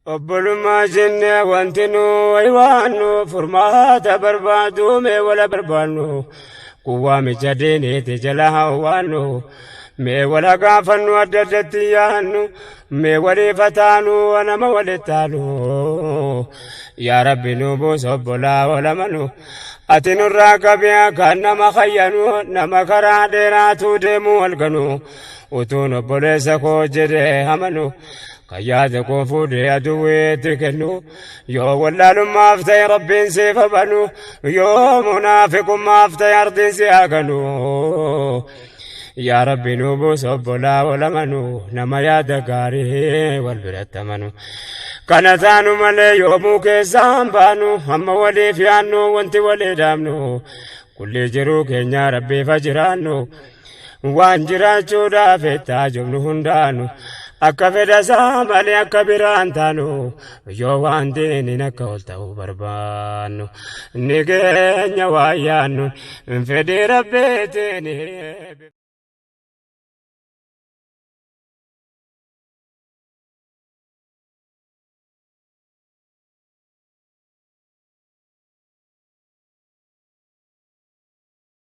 obbolummaa jennee wanti nu aywaannu furmaata barbaadu mee wala barbaannu kuwaamicha diiniiti jala hawwaannu mee wala gaafannu adda addatti yaannu mee walii fataanu nama walittaanu yaa rabbi nu buusa obbolaa walamanu ati nurraa qabee kan nama khayyanu nama karaa dheeraatu deemu halkanu utuun obboleessa koo jedhee amanu قياد كفود يدويت كنو يو ولا ما افتي ربي سيف بنو يو منافق ما افتي ارض سياكنو يا ربي نوبو سبلا ولا منو نما يا دغاري والبرت منو كنتانو ملي يومو كسام بانو هم ولي فيانو وانت ولي دامنو كل جرو كنيا ربي فجرانو وانجرا چودا فتا جمنو هندانو أكبر سامل أكبر أنتانو يوان ديني نكولتو بربانو نيجي نوايانو فدي ربيتني